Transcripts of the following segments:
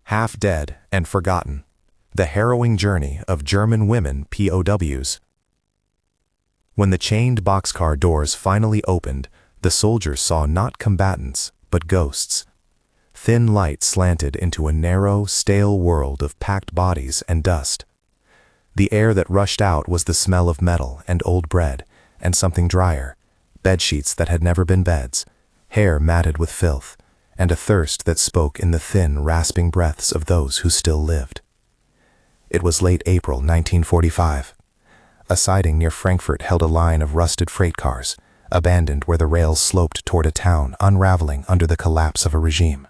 half dead and forgotten. The harrowing journey of German women POWs. When the chained boxcar doors finally opened, the soldiers saw not combatants, but ghosts. Thin light slanted into a narrow, stale world of packed bodies and dust. The air that rushed out was the smell of metal and old bread, and something drier, bedsheets that had never been beds, hair matted with filth, and a thirst that spoke in the thin, rasping breaths of those who still lived. It was late April 1945. A siding near Frankfurt held a line of rusted freight cars, abandoned where the rails sloped toward a town unraveling under the collapse of a regime.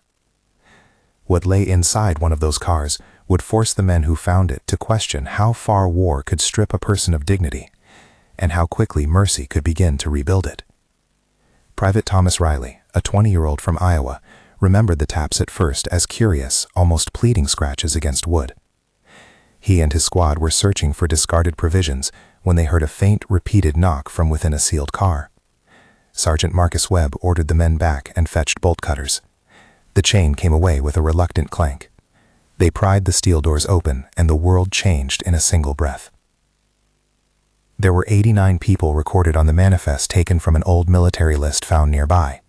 What lay inside one of those cars would force the men who found it to question how far war could strip a person of dignity, and how quickly mercy could begin to rebuild it. Private Thomas Riley, a 20-year-old from Iowa, remembered the taps at first as curious, almost pleading scratches against wood. He and his squad were searching for discarded provisions when they heard a faint, repeated knock from within a sealed car. Sergeant Marcus Webb ordered the men back and fetched bolt cutters. The chain came away with a reluctant clank. They pried the steel doors open, and the world changed in a single breath. There were 89 people recorded on the manifest taken from an old military list found nearby.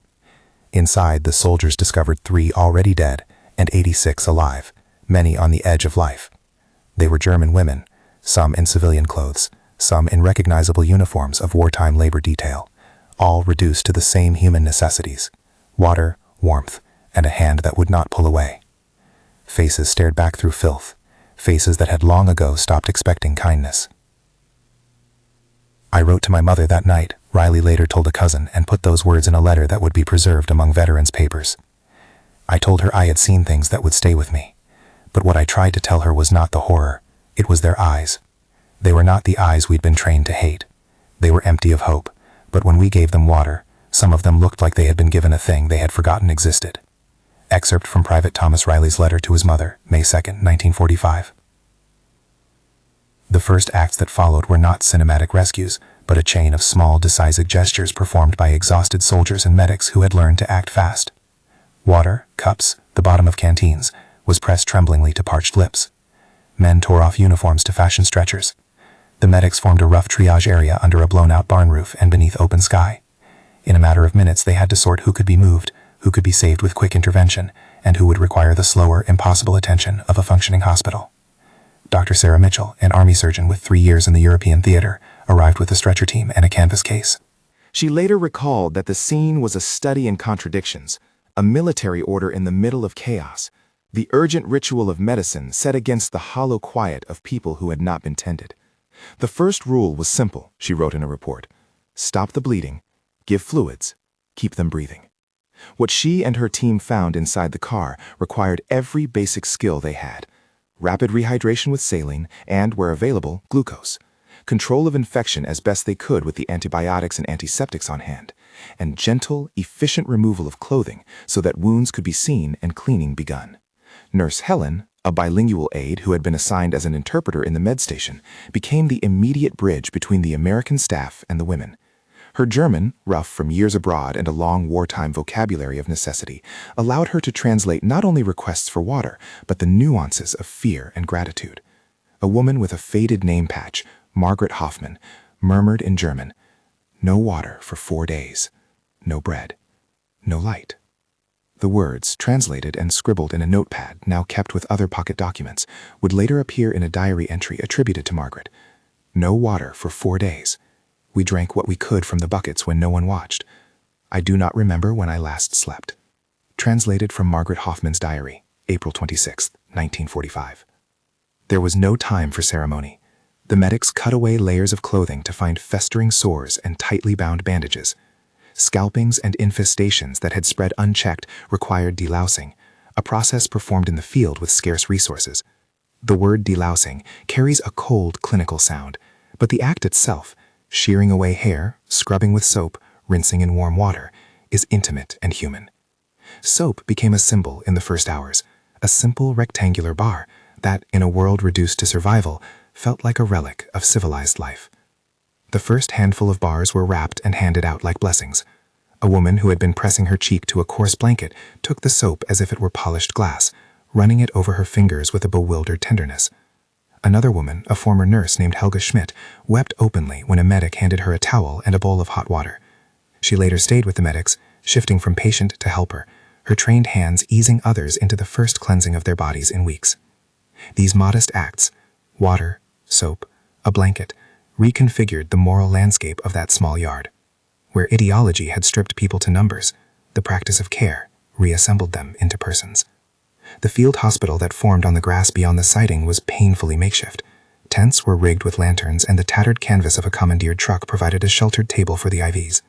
Inside, the soldiers discovered 3 already dead and 86 alive, many on the edge of life. They were German women, some in civilian clothes, some in recognizable uniforms of wartime labor detail, all reduced to the same human necessities: water, warmth, and a hand that would not pull away. Faces stared back through filth, faces that had long ago stopped expecting kindness. "I wrote to my mother that night," Riley later told a cousin, and put those words in a letter that would be preserved among veterans' papers. "I told her I had seen things that would stay with me. But what I tried to tell her was not the horror, it was their eyes. They were not the eyes we'd been trained to hate. They were empty of hope, but when we gave them water, some of them looked like they had been given a thing they had forgotten existed." Excerpt from Private Thomas Riley's letter to his mother, May 2, 1945. The first acts that followed were not cinematic rescues, but a chain of small, decisive gestures performed by exhausted soldiers and medics who had learned to act fast. Water, cups, the bottom of canteens, was pressed tremblingly to parched lips. Men tore off uniforms to fashion stretchers. The medics formed a rough triage area under a blown-out barn roof and beneath open sky. In a matter of minutes, they had to sort who could be moved, who could be saved with quick intervention, and who would require the slower, impossible attention of a functioning hospital. Dr. Sarah Mitchell, an Army surgeon with 3 years in the European theater, arrived with a stretcher team and a canvas case. She later recalled that the scene was a study in contradictions, a military order in the middle of chaos, the urgent ritual of medicine set against the hollow quiet of people who had not been tended. "The first rule was simple," she wrote in a report. "Stop the bleeding, give fluids, keep them breathing." What she and her team found inside the car required every basic skill they had: rapid rehydration with saline and, where available, glucose, control of infection as best they could with the antibiotics and antiseptics on hand, and gentle, efficient removal of clothing so that wounds could be seen and cleaning begun. Nurse Helen, a bilingual aide who had been assigned as an interpreter in the med station, became the immediate bridge between the American staff and the women. Her German, rough from years abroad and a long wartime vocabulary of necessity, allowed her to translate not only requests for water, but the nuances of fear and gratitude. A woman with a faded name patch, Margaret Hoffman, murmured in German, "No water for 4 days, no bread, no light." The words, translated and scribbled in a notepad now kept with other pocket documents, would later appear in a diary entry attributed to Margaret. "No water for 4 days. We drank what we could from the buckets when no one watched. I do not remember when I last slept." Translated from Margaret Hoffman's diary, April 26, 1945. There was no time for ceremony. The medics cut away layers of clothing to find festering sores and tightly bound bandages. Scalpings and infestations that had spread unchecked required delousing, a process performed in the field with scarce resources. The word delousing carries a cold clinical sound, but the act itself, shearing away hair, scrubbing with soap, rinsing in warm water, is intimate and human. Soap became a symbol in the first hours, a simple rectangular bar that, in a world reduced to survival, felt like a relic of civilized life. The first handful of bars were wrapped and handed out like blessings. A woman who had been pressing her cheek to a coarse blanket took the soap as if it were polished glass, running it over her fingers with a bewildered tenderness. Another woman, a former nurse named Helga Schmidt, wept openly when a medic handed her a towel and a bowl of hot water. She later stayed with the medics, shifting from patient to helper, her trained hands easing others into the first cleansing of their bodies in weeks. These modest acts, water, soap, a blanket, reconfigured the moral landscape of that small yard. Where ideology had stripped people to numbers, the practice of care reassembled them into persons. The field hospital that formed on the grass beyond the siding was painfully makeshift. Tents were rigged with lanterns, and the tattered canvas of a commandeered truck provided a sheltered table for the IVs.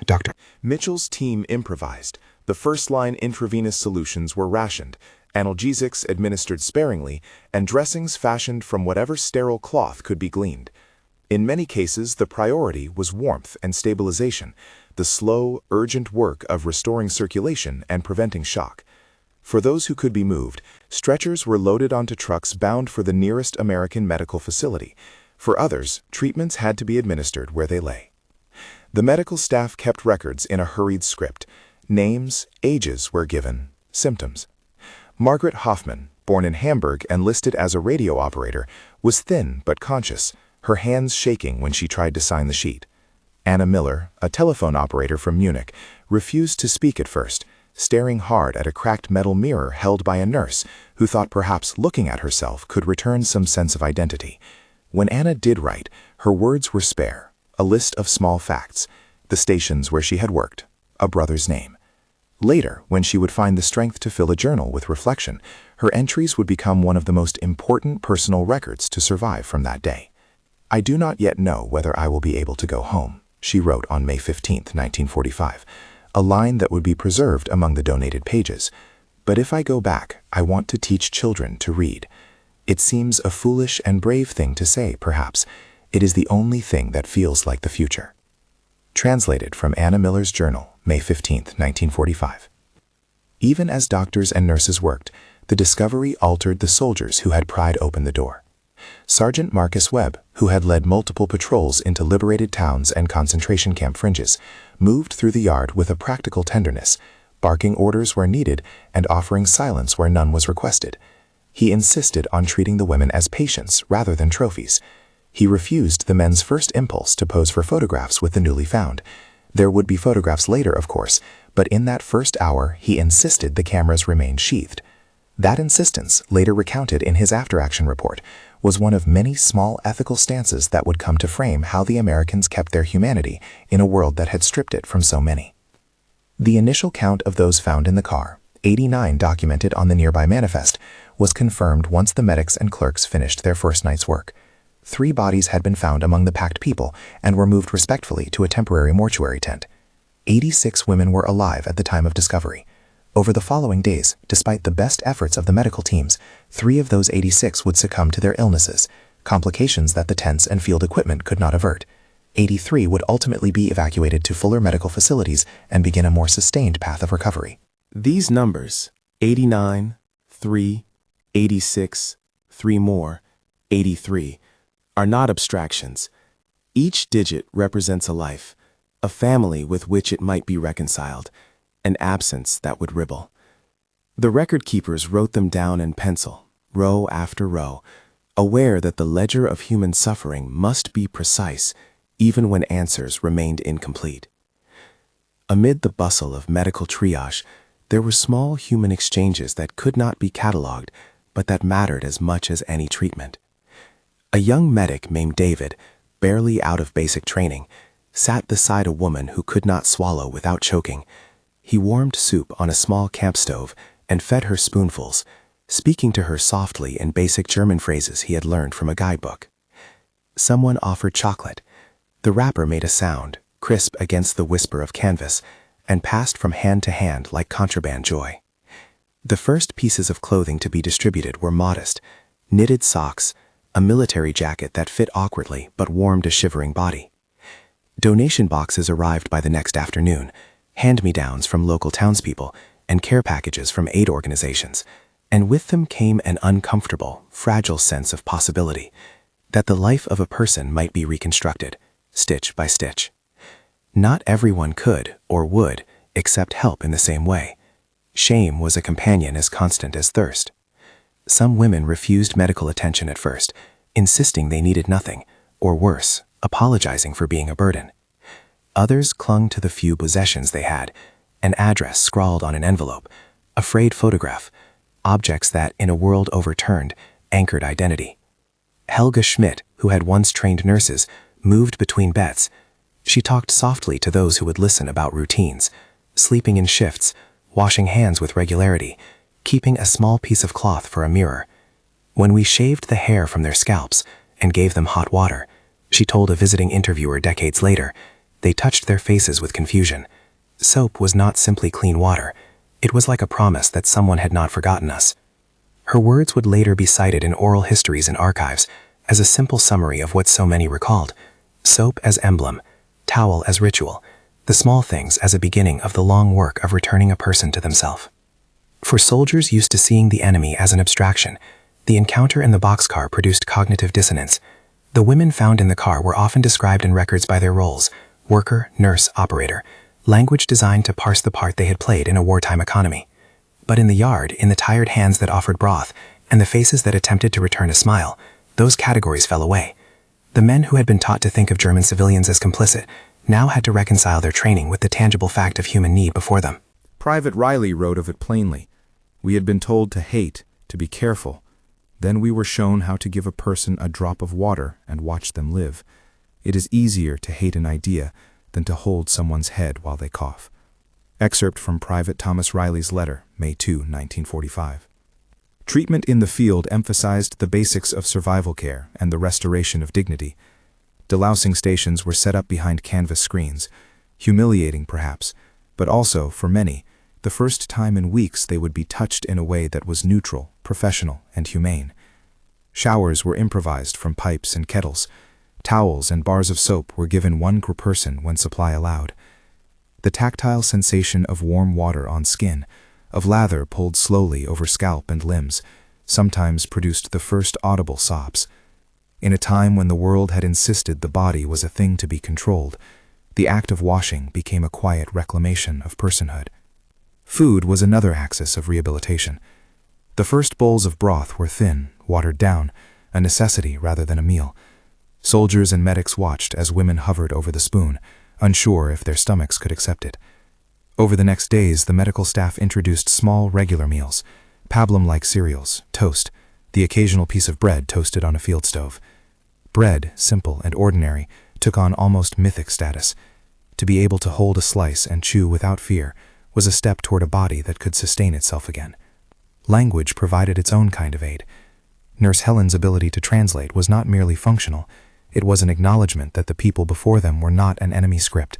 Dr. Mitchell's team improvised. The first-line intravenous solutions were rationed, analgesics administered sparingly, and dressings fashioned from whatever sterile cloth could be gleaned. In many cases, the priority was warmth and stabilization, the slow, urgent work of restoring circulation and preventing shock. For those who could be moved, stretchers were loaded onto trucks bound for the nearest American medical facility. For others, treatments had to be administered where they lay. The medical staff kept records in a hurried script. Names, ages were given, symptoms. Margaret Hoffman, born in Hamburg and listed as a radio operator, was thin but conscious, her hands shaking when she tried to sign the sheet. Anna Miller, a telephone operator from Munich, refused to speak at first, staring hard at a cracked metal mirror held by a nurse who thought perhaps looking at herself could return some sense of identity. When Anna did write, her words were spare, a list of small facts, the stations where she had worked, a brother's name. Later, when she would find the strength to fill a journal with reflection, her entries would become one of the most important personal records to survive from that day. "I do not yet know whether I will be able to go home," she wrote on May 15, 1945. A line that would be preserved among the donated pages. "But if I go back, I want to teach children to read. It seems a foolish and brave thing to say, perhaps. It is the only thing that feels like the future." Translated from Anna Miller's journal, May 15, 1945. Even as doctors and nurses worked, the discovery altered the soldiers who had pried open the door. Sergeant Marcus Webb, who had led multiple patrols into liberated towns and concentration camp fringes, moved through the yard with a practical tenderness, barking orders where needed and offering silence where none was requested. He insisted on treating the women as patients rather than trophies. He refused the men's first impulse to pose for photographs with the newly found. There would be photographs later, of course, but in that first hour he insisted the cameras remained sheathed. That insistence, later recounted in his after-action report, was one of many small ethical stances that would come to frame how the Americans kept their humanity in a world that had stripped it from so many. The initial count of those found in the car, 89 documented on the nearby manifest, was confirmed once the medics and clerks finished their first night's work. 3 bodies had been found among the packed people and were moved respectfully to a temporary mortuary tent. 86 women were alive at the time of discovery. Over the following days, despite the best efforts of the medical teams, 3 of those 86 would succumb to their illnesses, complications that the tents and field equipment could not avert. 83 would ultimately be evacuated to fuller medical facilities and begin a more sustained path of recovery. These numbers, 89, 3, 86, 3 more, 83, are not abstractions. Each digit represents a life, a family with which it might be reconciled, an absence that would ribble. The record keepers wrote them down in pencil, row after row, aware that the ledger of human suffering must be precise even when answers remained incomplete. Amid the bustle of medical triage, there were small human exchanges that could not be cataloged, but that mattered as much as any treatment. A young medic named David, barely out of basic training, sat beside a woman who could not swallow without choking. He warmed soup on a small camp stove and fed her spoonfuls, speaking to her softly in basic German phrases he had learned from a guidebook. Someone offered chocolate. The wrapper made a sound, crisp against the whisper of canvas, and passed from hand to hand like contraband joy. The first pieces of clothing to be distributed were modest: knitted socks, a military jacket that fit awkwardly but warmed a shivering body. Donation boxes arrived by the next afternoon, hand-me-downs from local townspeople, and care packages from aid organizations, and with them came an uncomfortable, fragile sense of possibility, that the life of a person might be reconstructed, stitch by stitch. Not everyone could, or would, accept help in the same way. Shame was a companion as constant as thirst. Some women refused medical attention at first, insisting they needed nothing, or worse, apologizing for being a burden. Others clung to the few possessions they had, an address scrawled on an envelope, a frayed photograph, objects that, in a world overturned, anchored identity. Helga Schmidt, who had once trained nurses, moved between beds. She talked softly to those who would listen about routines, sleeping in shifts, washing hands with regularity, keeping a small piece of cloth for a mirror. When we shaved the hair from their scalps and gave them hot water, she told a visiting interviewer decades later, they touched their faces with confusion. Soap was not simply clean water. It was like a promise that someone had not forgotten us. Her words would later be cited in oral histories and archives as a simple summary of what so many recalled. Soap as emblem, towel as ritual, the small things as a beginning of the long work of returning a person to themselves. For soldiers used to seeing the enemy as an abstraction, the encounter in the boxcar produced cognitive dissonance. The women found in the car were often described in records by their roles: worker, nurse, operator, language designed to parse the part they had played in a wartime economy. But in the yard, in the tired hands that offered broth, and the faces that attempted to return a smile, those categories fell away. The men who had been taught to think of German civilians as complicit now had to reconcile their training with the tangible fact of human need before them. Private Riley wrote of it plainly. We had been told to hate, to be careful. Then we were shown how to give a person a drop of water and watch them live. It is easier to hate an idea than to hold someone's head while they cough. Excerpt from Private Thomas Riley's letter, May 2, 1945. Treatment in the field emphasized the basics of survival care and the restoration of dignity. Delousing stations were set up behind canvas screens, humiliating perhaps, but also, for many, the first time in weeks they would be touched in a way that was neutral, professional, and humane. Showers were improvised from pipes and kettles. Towels and bars of soap were given one per person when supply allowed. The tactile sensation of warm water on skin, of lather pulled slowly over scalp and limbs, sometimes produced the first audible sobs. In a time when the world had insisted the body was a thing to be controlled, the act of washing became a quiet reclamation of personhood. Food was another axis of rehabilitation. The first bowls of broth were thin, watered down, a necessity rather than a meal. Soldiers and medics watched as women hovered over the spoon, unsure if their stomachs could accept it. Over the next days, the medical staff introduced small, regular meals, pablum-like cereals, toast, the occasional piece of bread toasted on a field stove. Bread, simple and ordinary, took on almost mythic status. To be able to hold a slice and chew without fear was a step toward a body that could sustain itself again. Language provided its own kind of aid. Nurse Helen's ability to translate was not merely functional, it was an acknowledgement that the people before them were not an enemy script.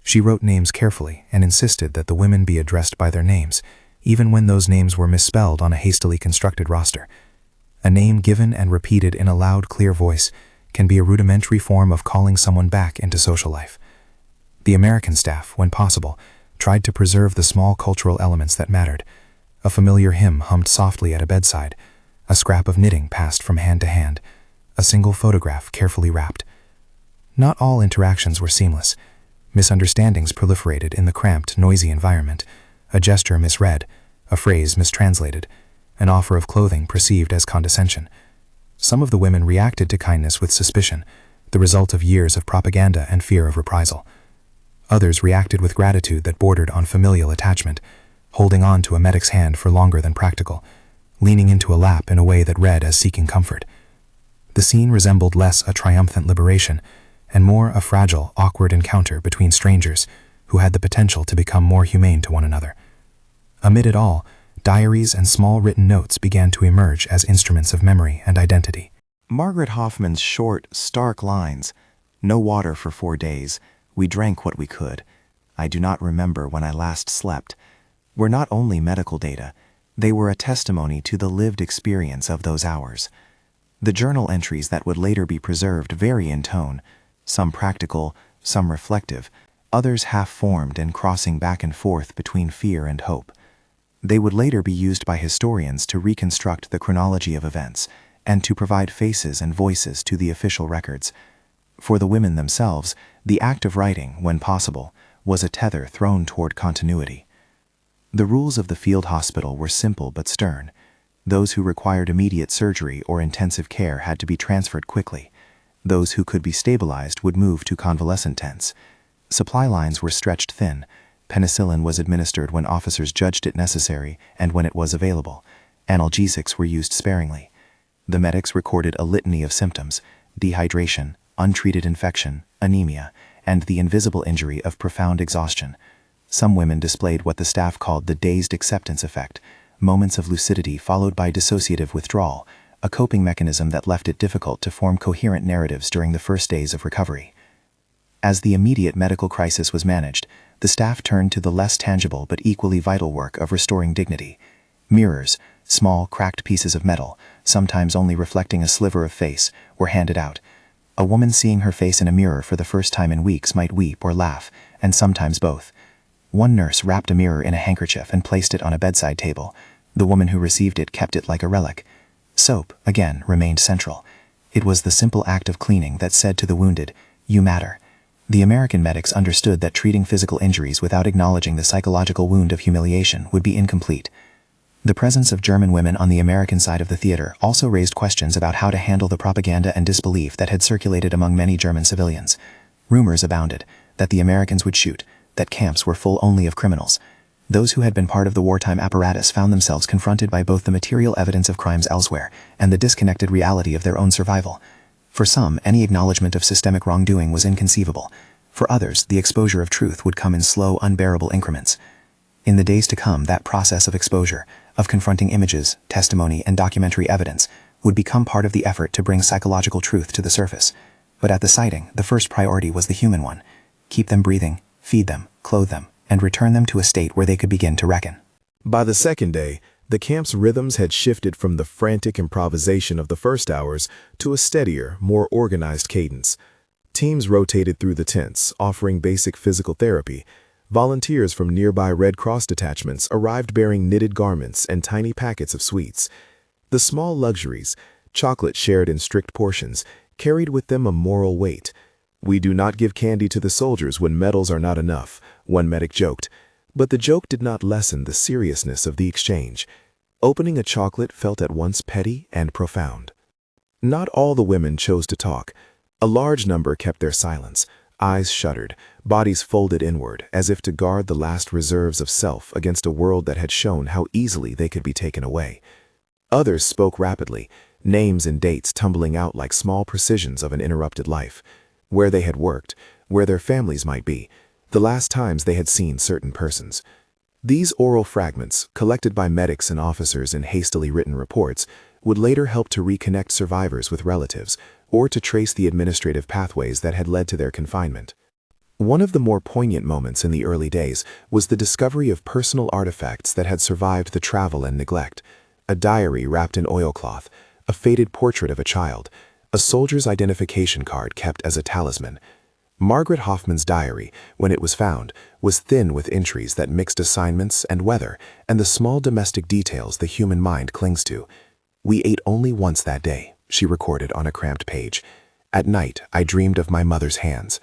She wrote names carefully and insisted that the women be addressed by their names, even when those names were misspelled on a hastily constructed roster. A name given and repeated in a loud, clear voice can be a rudimentary form of calling someone back into social life. The American staff, when possible, tried to preserve the small cultural elements that mattered. A familiar hymn hummed softly at a bedside, a scrap of knitting passed from hand to hand, a single photograph carefully wrapped. Not all interactions were seamless. Misunderstandings proliferated in the cramped, noisy environment, a gesture misread, a phrase mistranslated, an offer of clothing perceived as condescension. Some of the women reacted to kindness with suspicion, the result of years of propaganda and fear of reprisal. Others reacted with gratitude that bordered on familial attachment, holding on to a medic's hand for longer than practical, leaning into a lap in a way that read as seeking comfort. The scene resembled less a triumphant liberation and more a fragile, awkward encounter between strangers who had the potential to become more humane to one another. Amid it all, diaries and small written notes began to emerge as instruments of memory and identity. Margaret Hoffman's short, stark lines, "No water for 4 days, we drank what we could, I do not remember when I last slept," were not only medical data, they were a testimony to the lived experience of those hours. The journal entries that would later be preserved vary in tone, some practical, some reflective, others half-formed and crossing back and forth between fear and hope. They would later be used by historians to reconstruct the chronology of events and to provide faces and voices to the official records. For the women themselves, the act of writing, when possible, was a tether thrown toward continuity. The rules of the field hospital were simple but stern. Those who required immediate surgery or intensive care had to be transferred quickly. Those who could be stabilized would move to convalescent tents. Supply lines were stretched thin. Penicillin was administered when officers judged it necessary and when it was available. Analgesics were used sparingly. The medics recorded a litany of symptoms: dehydration, untreated infection, anemia, and the invisible injury of profound exhaustion. Some women displayed what the staff called the dazed acceptance effect, moments of lucidity followed by dissociative withdrawal, a coping mechanism that left it difficult to form coherent narratives during the first days of recovery. As the immediate medical crisis was managed, the staff turned to the less tangible but equally vital work of restoring dignity. Mirrors, small, cracked pieces of metal, sometimes only reflecting a sliver of face, were handed out. A woman seeing her face in a mirror for the first time in weeks might weep or laugh, and sometimes both. One nurse wrapped a mirror in a handkerchief and placed it on a bedside table. The woman who received it kept it like a relic. Soap, again, remained central. It was the simple act of cleaning that said to the wounded, "You matter." The American medics understood that treating physical injuries without acknowledging the psychological wound of humiliation would be incomplete. The presence of German women on the American side of the theater also raised questions about how to handle the propaganda and disbelief that had circulated among many German civilians. Rumors abounded that the Americans would shoot, that camps were full only of criminals. Those who had been part of the wartime apparatus found themselves confronted by both the material evidence of crimes elsewhere and the disconnected reality of their own survival. For some, any acknowledgement of systemic wrongdoing was inconceivable. For others, the exposure of truth would come in slow, unbearable increments. In the days to come, that process of exposure, of confronting images, testimony, and documentary evidence, would become part of the effort to bring psychological truth to the surface. But at the sighting, the first priority was the human one. Keep them breathing, feed them, clothe them, and return them to a state where they could begin to reckon. By the second day, the camp's rhythms had shifted from the frantic improvisation of the first hours to a steadier, more organized cadence. Teams rotated through the tents, offering basic physical therapy. Volunteers from nearby Red Cross detachments arrived bearing knitted garments and tiny packets of sweets. The small luxuries, chocolate shared in strict portions, carried with them a moral weight. "We do not give candy to the soldiers when medals are not enough," one medic joked. But the joke did not lessen the seriousness of the exchange. Opening a chocolate felt at once petty and profound. Not all the women chose to talk. A large number kept their silence, eyes shuttered, bodies folded inward, as if to guard the last reserves of self against a world that had shown how easily they could be taken away. Others spoke rapidly, names and dates tumbling out like small precisions of an interrupted life. Where they had worked, where their families might be, the last times they had seen certain persons. These oral fragments, collected by medics and officers in hastily written reports, would later help to reconnect survivors with relatives or to trace the administrative pathways that had led to their confinement. One of the more poignant moments in the early days was the discovery of personal artifacts that had survived the travel and neglect. A diary wrapped in oilcloth, a faded portrait of a child, a soldier's identification card kept as a talisman. Margaret Hoffman's diary, when it was found, was thin with entries that mixed assignments and weather and the small domestic details the human mind clings to. "We ate only once that day," she recorded on a cramped page. "At night, I dreamed of my mother's hands."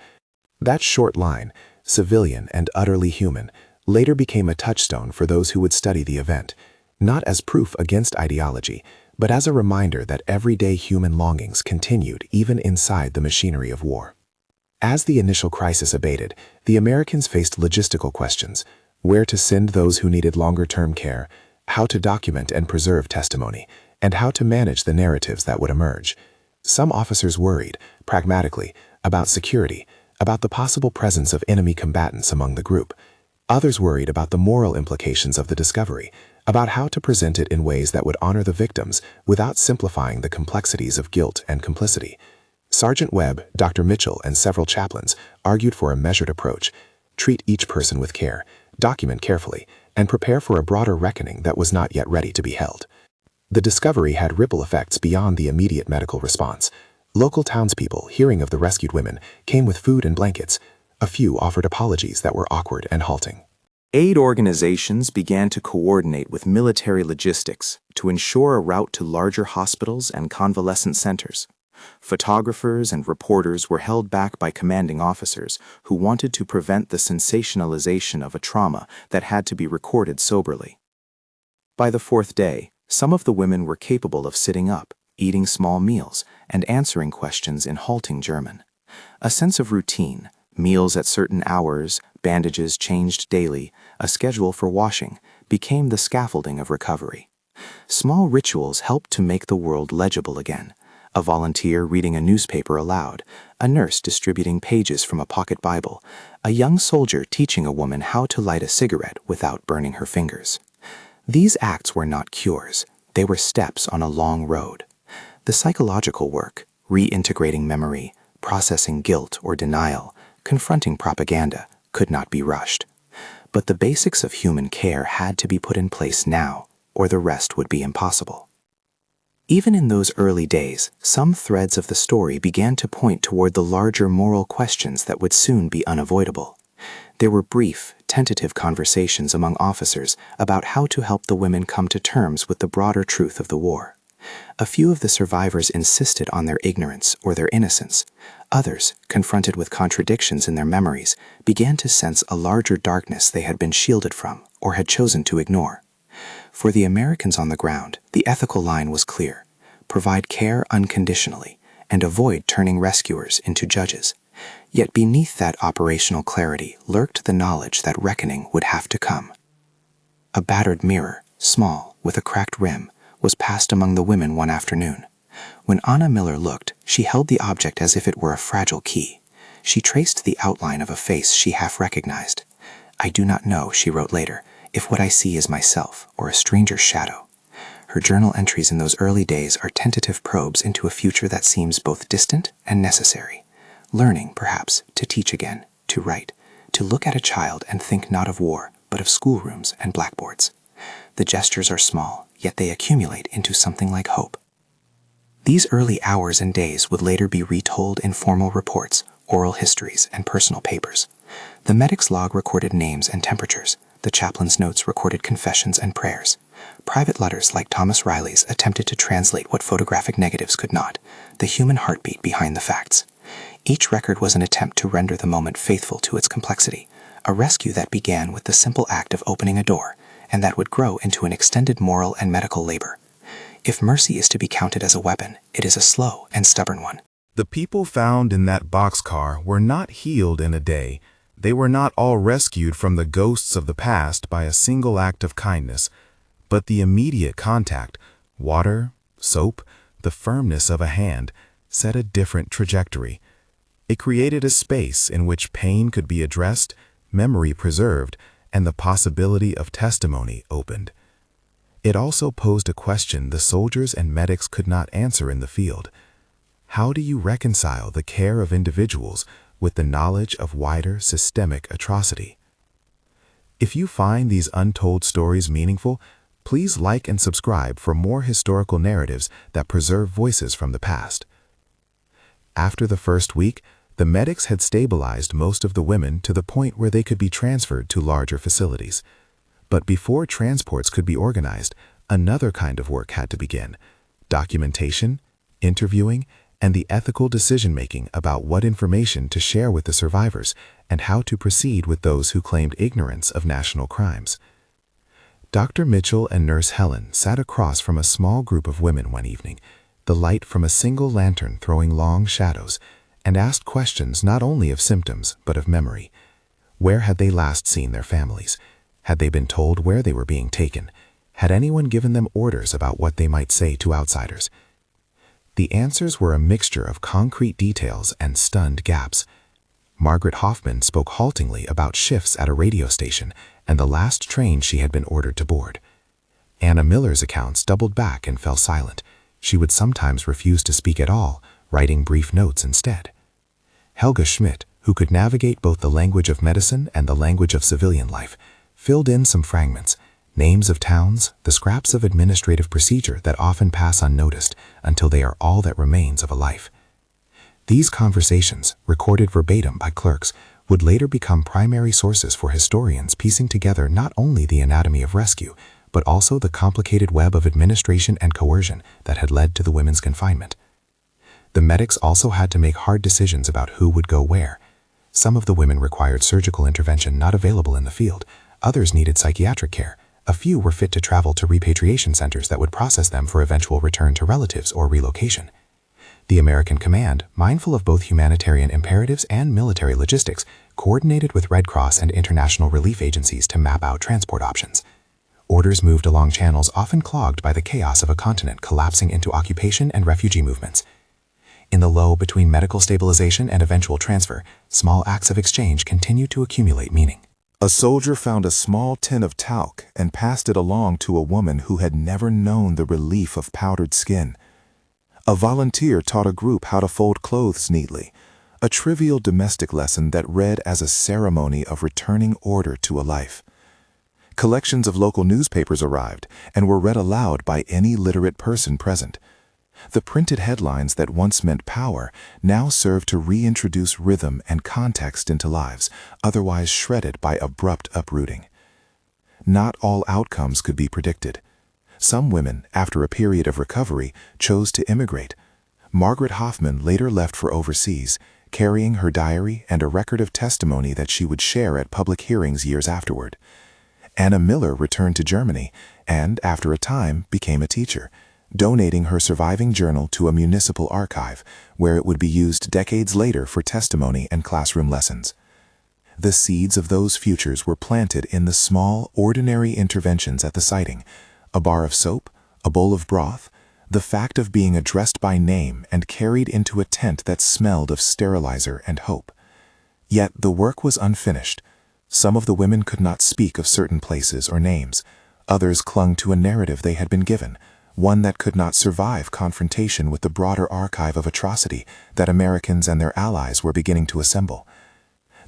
That short line, civilian and utterly human, later became a touchstone for those who would study the event, not as proof against ideology, but as a reminder that everyday human longings continued even inside the machinery of war. As the initial crisis abated, the Americans faced logistical questions: where to send those who needed longer-term care, how to document and preserve testimony, and how to manage the narratives that would emerge. Some officers worried, pragmatically, about security, about the possible presence of enemy combatants among the group. Others worried about the moral implications of the discovery, about how to present it in ways that would honor the victims without simplifying the complexities of guilt and complicity. Sergeant Webb, Dr. Mitchell, and several chaplains argued for a measured approach: treat each person with care, document carefully, and prepare for a broader reckoning that was not yet ready to be held. The discovery had ripple effects beyond the immediate medical response. Local townspeople, hearing of the rescued women, came with food and blankets. A few offered apologies that were awkward and halting. Aid organizations began to coordinate with military logistics to ensure a route to larger hospitals and convalescent centers. Photographers and reporters were held back by commanding officers who wanted to prevent the sensationalization of a trauma that had to be recorded soberly. By the fourth day, Some of the women were capable of sitting up, eating small meals, and answering questions in halting German. A sense of routine, meals at certain hours, bandages changed daily, a schedule for washing, became the scaffolding of recovery. Small rituals helped to make the world legible again. A volunteer reading a newspaper aloud, a nurse distributing pages from a pocket Bible, a young soldier teaching a woman how to light a cigarette without burning her fingers. These acts were not cures, they were steps on a long road. The psychological work, reintegrating memory, processing guilt or denial, confronting propaganda, could not be rushed. But the basics of human care had to be put in place now, or the rest would be impossible. Even in those early days, some threads of the story began to point toward the larger moral questions that would soon be unavoidable. There were brief, tentative conversations among officers about how to help the women come to terms with the broader truth of the war. A few of the survivors insisted on their ignorance or their innocence. Others, confronted with contradictions in their memories, began to sense a larger darkness they had been shielded from or had chosen to ignore. For the Americans on the ground, the ethical line was clear: provide care unconditionally and avoid turning rescuers into judges. Yet beneath that operational clarity lurked the knowledge that reckoning would have to come. A battered mirror, small, with a cracked rim, was passed among the women one afternoon. When Anna Miller looked, she held the object as if it were a fragile key. She traced the outline of a face she half recognized. "I do not know," she wrote later, "if what I see is myself or a stranger's shadow." Her journal entries in those early days are tentative probes into a future that seems both distant and necessary. Learning, perhaps, to teach again, to write, to look at a child and think not of war, but of schoolrooms and blackboards. The gestures are small, yet they accumulate into something like hope. These early hours and days would later be retold in formal reports, oral histories, and personal papers. The medic's log recorded names and temperatures. The chaplain's notes recorded confessions and prayers. Private letters like Thomas Riley's attempted to translate what photographic negatives could not, the human heartbeat behind the facts. Each record was an attempt to render the moment faithful to its complexity, a rescue that began with the simple act of opening a door, and that would grow into an extended moral and medical labor. If mercy is to be counted as a weapon, it is a slow and stubborn one. The people found in that boxcar were not healed in a day. They were not all rescued from the ghosts of the past by a single act of kindness, but the immediate contact, water, soap, the firmness of a hand, set a different trajectory. It created a space in which pain could be addressed, memory preserved, and the possibility of testimony opened. It also posed a question the soldiers and medics could not answer in the field. How do you reconcile the care of individuals with the knowledge of wider systemic atrocity? If you find these untold stories meaningful, please like and subscribe for more historical narratives that preserve voices from the past. After the first week, the medics had stabilized most of the women to the point where they could be transferred to larger facilities. But before transports could be organized, another kind of work had to begin: documentation, interviewing, and the ethical decision-making about what information to share with the survivors and how to proceed with those who claimed ignorance of national crimes. Dr. Mitchell and Nurse Helen sat across from a small group of women one evening, the light from a single lantern throwing long shadows, and asked questions not only of symptoms but of memory. Where had they last seen their families? Had they been told where they were being taken? Had anyone given them orders about what they might say to outsiders? The answers were a mixture of concrete details and stunned gaps. Margaret Hoffman spoke haltingly about shifts at a radio station and the last train she had been ordered to board. Anna Miller's accounts doubled back and fell silent. She would sometimes refuse to speak at all, writing brief notes instead. Helga Schmidt, who could navigate both the language of medicine and the language of civilian life, filled in some fragments, names of towns, the scraps of administrative procedure that often pass unnoticed until they are all that remains of a life. These conversations, recorded verbatim by clerks, would later become primary sources for historians piecing together not only the anatomy of rescue, but also the complicated web of administration and coercion that had led to the women's confinement. The medics also had to make hard decisions about who would go where. Some of the women required surgical intervention not available in the field, others needed psychiatric care, A few were fit to travel to repatriation centers that would process them for eventual return to relatives or relocation. The American command, mindful of both humanitarian imperatives and military logistics, coordinated with Red Cross and international relief agencies to map out transport options. Orders moved along channels often clogged by the chaos of a continent collapsing into occupation and refugee movements. In the lull between medical stabilization and eventual transfer, small acts of exchange continued to accumulate meaning. A soldier found a small tin of talc and passed it along to a woman who had never known the relief of powdered skin. A volunteer taught a group how to fold clothes neatly, a trivial domestic lesson that read as a ceremony of returning order to a life. Collections of local newspapers arrived and were read aloud by any literate person present. The printed headlines that once meant power now served to reintroduce rhythm and context into lives, otherwise shredded by abrupt uprooting. Not all outcomes could be predicted. Some women, after a period of recovery, chose to immigrate. Margaret Hoffman later left for overseas, carrying her diary and a record of testimony that she would share at public hearings years afterward. Anna Miller returned to Germany and, after a time, became a teacher, donating her surviving journal to a municipal archive, where it would be used decades later for testimony and classroom lessons. The seeds of those futures were planted in the small, ordinary interventions at the sighting: a bar of soap, a bowl of broth, the fact of being addressed by name and carried into a tent that smelled of sterilizer and hope. Yet the work was unfinished. Some of the women could not speak of certain places or names. Others clung to a narrative they had been given, one that could not survive confrontation with the broader archive of atrocity that Americans and their allies were beginning to assemble.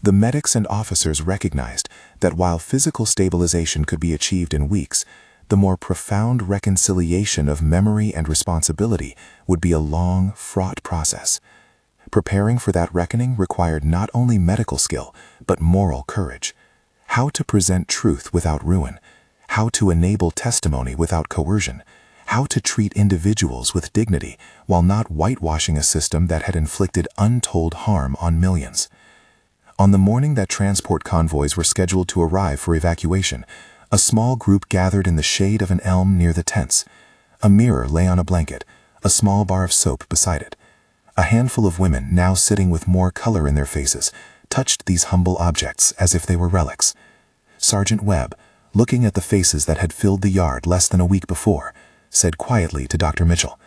The medics and officers recognized that while physical stabilization could be achieved in weeks, the more profound reconciliation of memory and responsibility would be a long, fraught process. Preparing for that reckoning required not only medical skill, but moral courage. How to present truth without ruin, how to enable testimony without coercion, how to treat individuals with dignity while not whitewashing a system that had inflicted untold harm on millions. On the morning that transport convoys were scheduled to arrive for evacuation, a small group gathered in the shade of an elm near the tents. A mirror lay on a blanket, a small bar of soap beside it. A handful of women, now sitting with more color in their faces, touched these humble objects as if they were relics. Sergeant Webb, looking at the faces that had filled the yard less than a week before, said quietly to Dr. Mitchell,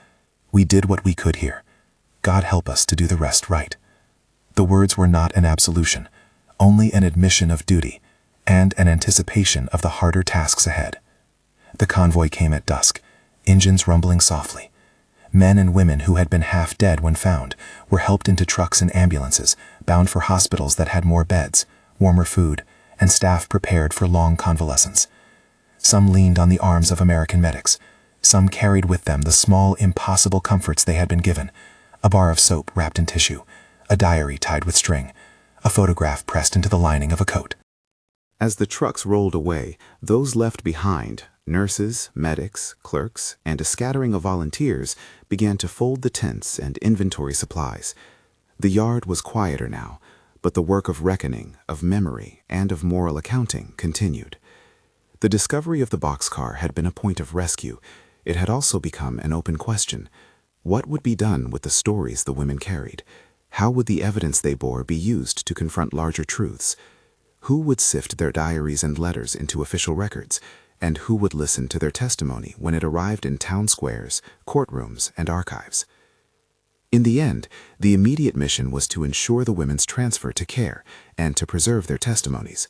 "We did what we could here. God help us to do the rest right." The words were not an absolution, only an admission of duty, and an anticipation of the harder tasks ahead. The convoy came at dusk, engines rumbling softly. Men and women who had been half dead when found were helped into trucks and ambulances, bound for hospitals that had more beds, warmer food, and staff prepared for long convalescence. Some leaned on the arms of American medics. Some carried with them the small, impossible comforts they had been given: a bar of soap wrapped in tissue, a diary tied with string, a photograph pressed into the lining of a coat. As the trucks rolled away, those left behind, nurses, medics, clerks, and a scattering of volunteers, began to fold the tents and inventory supplies. The yard was quieter now, but the work of reckoning, of memory, and of moral accounting continued. The discovery of the boxcar had been a point of rescue. It had also become an open question. What would be done with the stories the women carried? How would the evidence they bore be used to confront larger truths? Who would sift their diaries and letters into official records? And who would listen to their testimony when it arrived in town squares, courtrooms, and archives? In the end, the immediate mission was to ensure the women's transfer to care and to preserve their testimonies.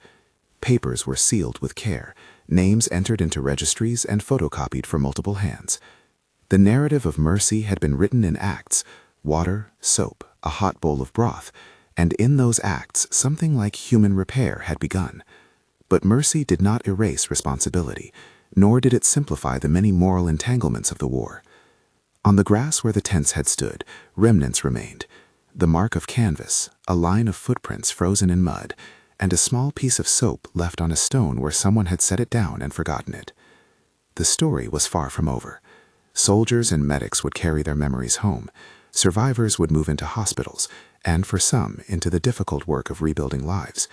Papers were sealed with care, names entered into registries and photocopied for multiple hands. The narrative of mercy had been written in acts: water, soap, a hot bowl of broth, and in those acts something like human repair had begun. But mercy did not erase responsibility, nor did it simplify the many moral entanglements of the war. On the grass where the tents had stood, remnants remained: the mark of canvas, a line of footprints frozen in mud, and a small piece of soap left on a stone where someone had set it down and forgotten it. The story was far from over. Soldiers and medics would carry their memories home. Survivors would move into hospitals, and for some, into the difficult work of rebuilding lives.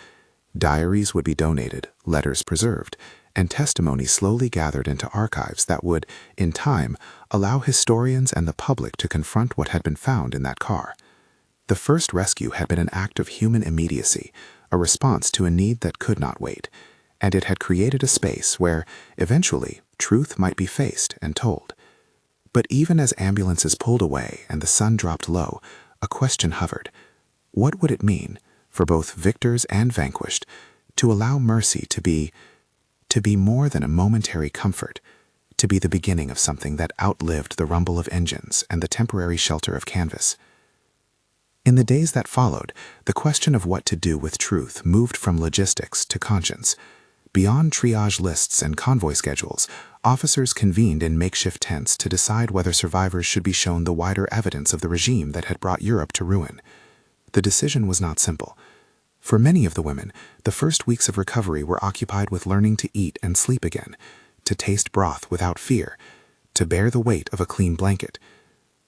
Diaries would be donated, letters preserved, and testimony slowly gathered into archives that would, in time, allow historians and the public to confront what had been found in that car. The first rescue had been an act of human immediacy, a response to a need that could not wait, and it had created a space where, eventually, truth might be faced and told. But even as ambulances pulled away and the sun dropped low, a question hovered. What would it mean, for both victors and vanquished, to allow mercy to be more than a momentary comfort, to be the beginning of something that outlived the rumble of engines and the temporary shelter of canvas? In the days that followed, the question of what to do with truth moved from logistics to conscience. Beyond triage lists and convoy schedules, officers convened in makeshift tents to decide whether survivors should be shown the wider evidence of the regime that had brought Europe to ruin. The decision was not simple. For many of the women, the first weeks of recovery were occupied with learning to eat and sleep again, to taste broth without fear, to bear the weight of a clean blanket.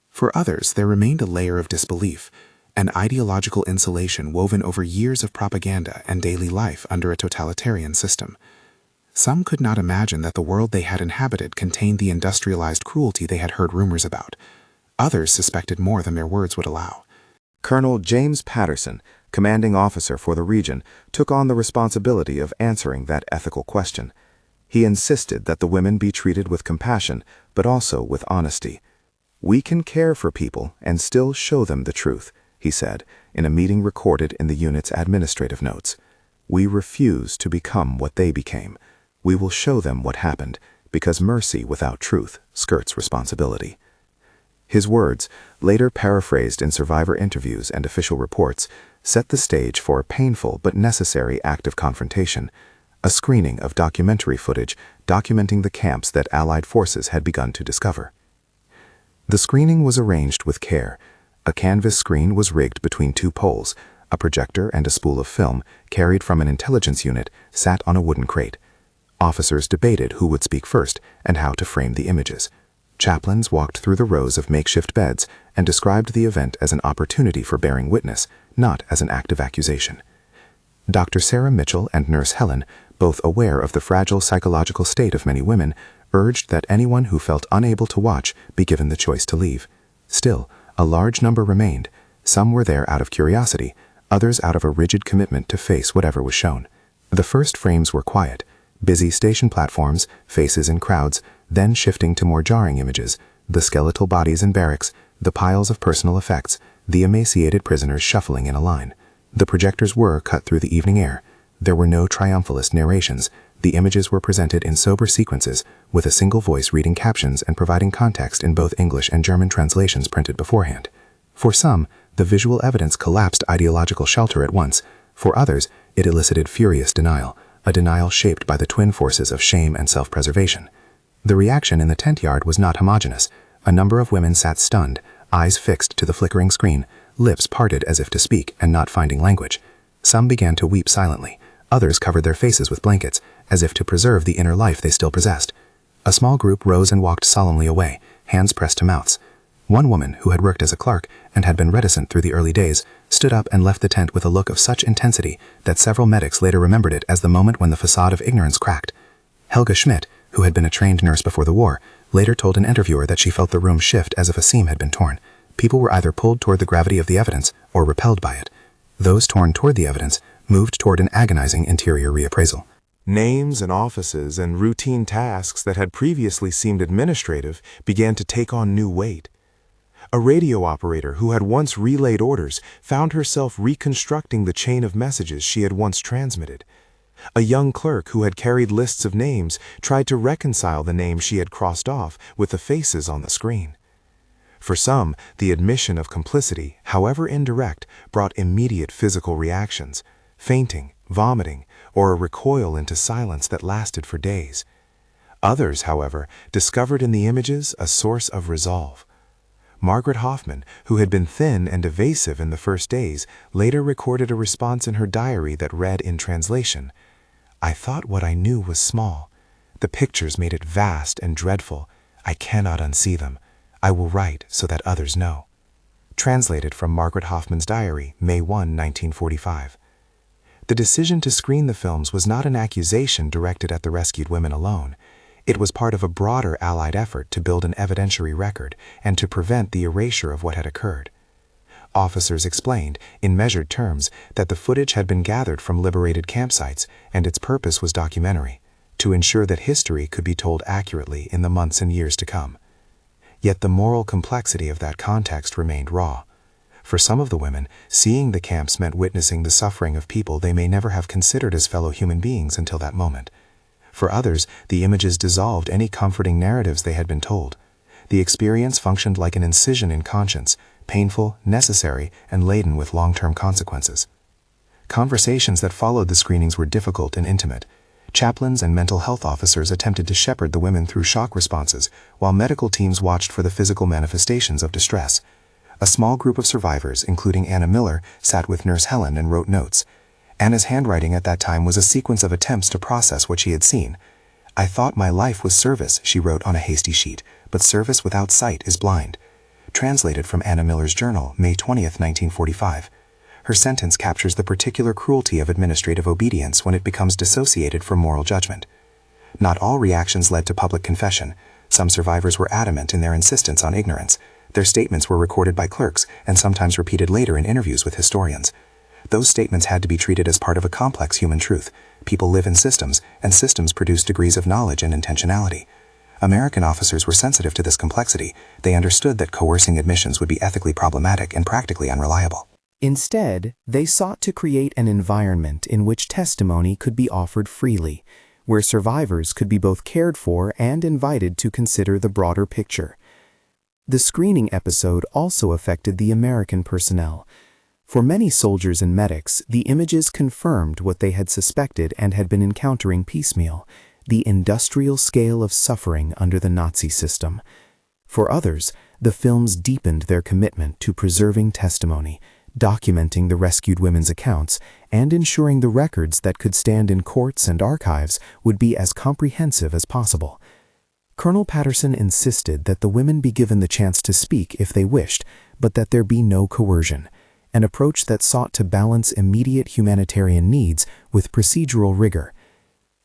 For others, there remained a layer of disbelief, an ideological insulation woven over years of propaganda and daily life under a totalitarian system. Some could not imagine that the world they had inhabited contained the industrialized cruelty they had heard rumors about. Others suspected more than their words would allow. Colonel James Patterson, commanding officer for the region, took on the responsibility of answering that ethical question. He insisted that the women be treated with compassion, but also with honesty. "We can care for people and still show them the truth," he said, in a meeting recorded in the unit's administrative notes. "We refuse to become what they became. We will show them what happened, because mercy without truth skirts responsibility." His words, later paraphrased in survivor interviews and official reports, set the stage for a painful but necessary act of confrontation, a screening of documentary footage documenting the camps that Allied forces had begun to discover. The screening was arranged with care. A canvas screen was rigged between two poles. A projector and a spool of film, carried from an intelligence unit, sat on a wooden crate. Officers debated who would speak first and how to frame the images. Chaplains walked through the rows of makeshift beds and described the event as an opportunity for bearing witness, not as an act of accusation. Dr. Sarah Mitchell and Nurse Helen, both aware of the fragile psychological state of many women, urged that anyone who felt unable to watch be given the choice to leave. Still, a large number remained. Some were there out of curiosity, others out of a rigid commitment to face whatever was shown. The first frames were quiet, busy station platforms, faces in crowds, then shifting to more jarring images, the skeletal bodies in barracks, the piles of personal effects, the emaciated prisoners shuffling in a line. The projectors were cut through the evening air. There were no triumphalist narrations. The images were presented in sober sequences, with a single voice reading captions and providing context in both English and German translations printed beforehand. For some, the visual evidence collapsed ideological shelter at once. For others, it elicited furious denial, a denial shaped by the twin forces of shame and self-preservation. The reaction in the tent yard was not homogeneous. A number of women sat stunned, eyes fixed to the flickering screen, lips parted as if to speak and not finding language. Some began to weep silently. Others covered their faces with blankets, as if to preserve the inner life they still possessed. A small group rose and walked solemnly away, hands pressed to mouths. One woman, who had worked as a clerk and had been reticent through the early days, stood up and left the tent with a look of such intensity that several medics later remembered it as the moment when the facade of ignorance cracked. Helga Schmidt, who had been a trained nurse before the war, later told an interviewer that she felt the room shift as if a seam had been torn. People were either pulled toward the gravity of the evidence or repelled by it. Those torn toward the evidence moved toward an agonizing interior reappraisal. Names and offices and routine tasks that had previously seemed administrative began to take on new weight. A radio operator who had once relayed orders found herself reconstructing the chain of messages she had once transmitted. A young clerk who had carried lists of names tried to reconcile the names she had crossed off with the faces on the screen. For some, the admission of complicity, however indirect, brought immediate physical reactions, fainting, vomiting, or a recoil into silence that lasted for days. Others, however, discovered in the images a source of resolve. Margaret Hoffman, who had been thin and evasive in the first days, later recorded a response in her diary that read in translation, "I thought what I knew was small. The pictures made it vast and dreadful. I cannot unsee them. I will write so that others know." Translated from Margaret Hoffman's diary, May 1, 1945. The decision to screen the films was not an accusation directed at the rescued women alone. It was part of a broader Allied effort to build an evidentiary record and to prevent the erasure of what had occurred. Officers explained, in measured terms, that the footage had been gathered from liberated campsites and its purpose was documentary, to ensure that history could be told accurately in the months and years to come. Yet the moral complexity of that context remained raw. For some of the women, seeing the camps meant witnessing the suffering of people they may never have considered as fellow human beings until that moment. For others, the images dissolved any comforting narratives they had been told. The experience functioned like an incision in conscience, painful, necessary, and laden with long-term consequences. Conversations that followed the screenings were difficult and intimate. Chaplains and mental health officers attempted to shepherd the women through shock responses, while medical teams watched for the physical manifestations of distress. A small group of survivors, including Anna Miller, sat with Nurse Helen and wrote notes. Anna's handwriting at that time was a sequence of attempts to process what she had seen. "I thought my life was service," she wrote on a hasty sheet, "but service without sight is blind." Translated from Anna Miller's journal, May 20, 1945. Her sentence captures the particular cruelty of administrative obedience when it becomes dissociated from moral judgment. Not all reactions led to public confession. Some survivors were adamant in their insistence on ignorance. Their statements were recorded by clerks and sometimes repeated later in interviews with historians. Those statements had to be treated as part of a complex human truth. People live in systems, and systems produce degrees of knowledge and intentionality. American officers were sensitive to this complexity. They understood that coercing admissions would be ethically problematic and practically unreliable. Instead, they sought to create an environment in which testimony could be offered freely, where survivors could be both cared for and invited to consider the broader picture. The screening episode also affected the American personnel. For many soldiers and medics, the images confirmed what they had suspected and had been encountering piecemeal: the industrial scale of suffering under the Nazi system. For others, the films deepened their commitment to preserving testimony, documenting the rescued women's accounts, and ensuring the records that could stand in courts and archives would be as comprehensive as possible. Colonel Patterson insisted that the women be given the chance to speak if they wished, but that there be no coercion, an approach that sought to balance immediate humanitarian needs with procedural rigor.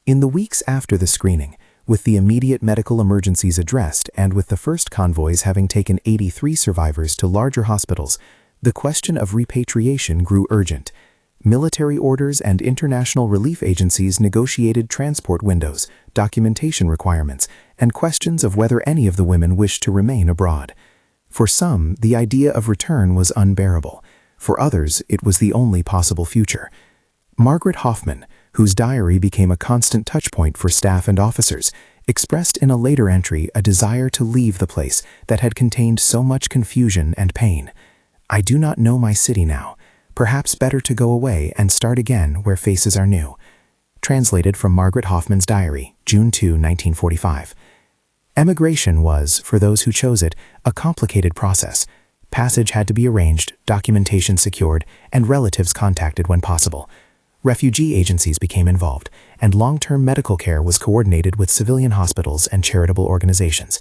In the weeks after the screening, with the immediate medical emergencies addressed and with the first convoys having taken 83 survivors to larger hospitals, the question of repatriation grew urgent. Military orders and international relief agencies negotiated transport windows, documentation requirements, and questions of whether any of the women wished to remain abroad. For some, the idea of return was unbearable. For others, it was the only possible future. Margaret Hoffman, whose diary became a constant touchpoint for staff and officers, expressed in a later entry a desire to leave the place that had contained so much confusion and pain. "I do not know my city now. Perhaps better to go away and start again where faces are new." Translated from Margaret Hoffman's diary, June 2, 1945. Emigration was, for those who chose it, a complicated process. Passage had to be arranged, documentation secured, and relatives contacted when possible. Refugee agencies became involved, and long-term medical care was coordinated with civilian hospitals and charitable organizations.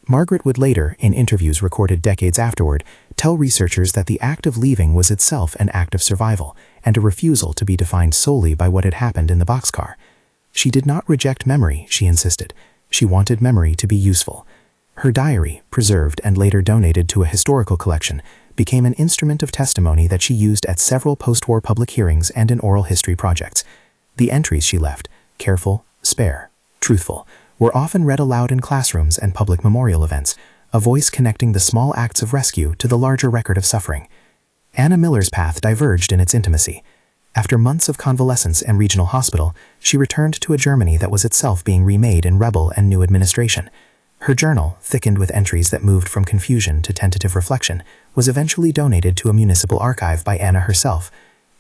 Margaret would later, in interviews recorded decades afterward, tell researchers that the act of leaving was itself an act of survival and a refusal to be defined solely by what had happened in the boxcar. She did not reject memory, she insisted. She wanted memory to be useful. Her diary, preserved and later donated to a historical collection, became an instrument of testimony that she used at several post-war public hearings and in oral history projects. The entries she left, careful, spare, truthful, were often read aloud in classrooms and public memorial events, a voice connecting the small acts of rescue to the larger record of suffering. Anna Miller's path diverged in its intimacy. After months of convalescence and regional hospital, she returned to a Germany that was itself being remade in rebel and new administration. Her journal, thickened with entries that moved from confusion to tentative reflection, was eventually donated to a municipal archive by Anna herself.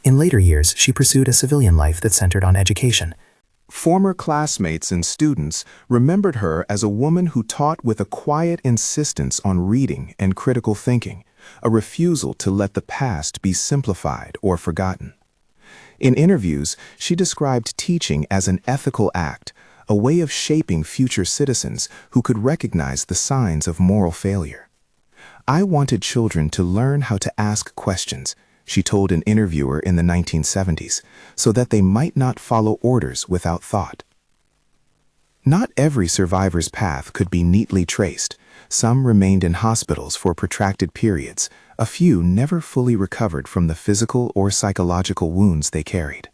In later years, she pursued a civilian life that centered on education. Former classmates and students remembered her as a woman who taught with a quiet insistence on reading and critical thinking, a refusal to let the past be simplified or forgotten. In interviews, she described teaching as an ethical act, a way of shaping future citizens who could recognize the signs of moral failure. "I wanted children to learn how to ask questions," she told an interviewer in the 1970s, so that they might not follow orders without thought. Not every survivor's path could be neatly traced. Some remained in hospitals for protracted periods. A few never fully recovered from the physical or psychological wounds they carried.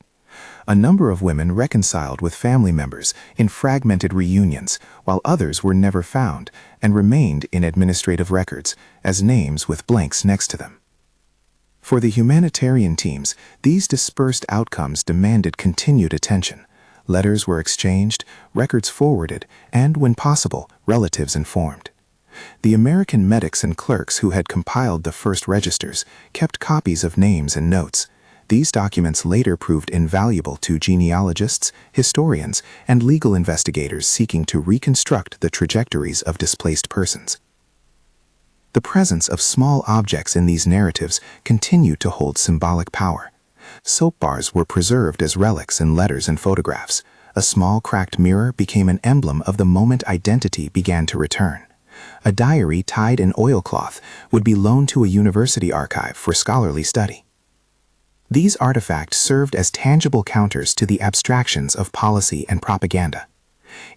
A number of women reconciled with family members in fragmented reunions, while others were never found and remained in administrative records as names with blanks next to them. For the humanitarian teams, these dispersed outcomes demanded continued attention. Letters were exchanged, records forwarded, and, when possible, relatives informed. The American medics and clerks who had compiled the first registers kept copies of names and notes. These documents later proved invaluable to genealogists, historians, and legal investigators seeking to reconstruct the trajectories of displaced persons. The presence of small objects in these narratives continued to hold symbolic power. Soap bars were preserved as relics in letters and photographs. A small cracked mirror became an emblem of the moment identity began to return. A diary tied in oilcloth would be loaned to a university archive for scholarly study. These artifacts served as tangible counters to the abstractions of policy and propaganda.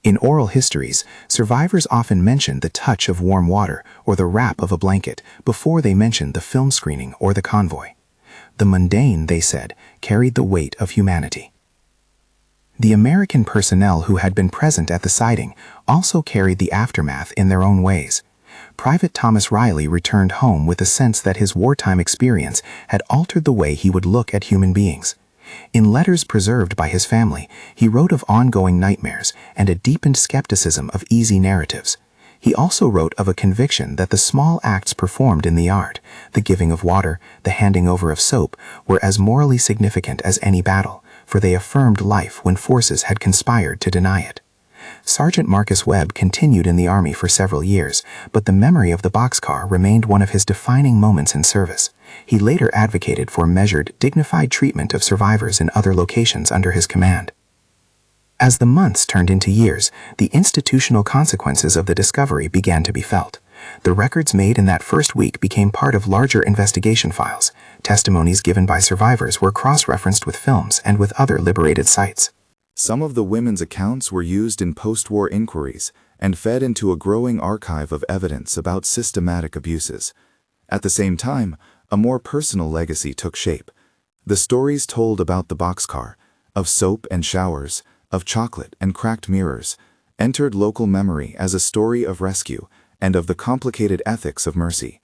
In oral histories, survivors often mentioned the touch of warm water or the wrap of a blanket before they mentioned the film screening or the convoy. The mundane, they said, carried the weight of humanity. The American personnel who had been present at the sighting also carried the aftermath in their own ways. Private Thomas Riley returned home with a sense that his wartime experience had altered the way he would look at human beings. In letters preserved by his family, he wrote of ongoing nightmares and a deepened skepticism of easy narratives. He also wrote of a conviction that the small acts performed in the yard, the giving of water, the handing over of soap, were as morally significant as any battle, for they affirmed life when forces had conspired to deny it. Sergeant Marcus Webb continued in the Army for several years, but the memory of the boxcar remained one of his defining moments in service. He later advocated for measured, dignified treatment of survivors in other locations under his command. As the months turned into years, the institutional consequences of the discovery began to be felt. The records made in that first week became part of larger investigation files. Testimonies given by survivors were cross-referenced with films and with other liberated sites. Some of the women's accounts were used in post-war inquiries and fed into a growing archive of evidence about systematic abuses. At the same time, a more personal legacy took shape. The stories told about the boxcar, of soap and showers, of chocolate and cracked mirrors, entered local memory as a story of rescue and of the complicated ethics of mercy.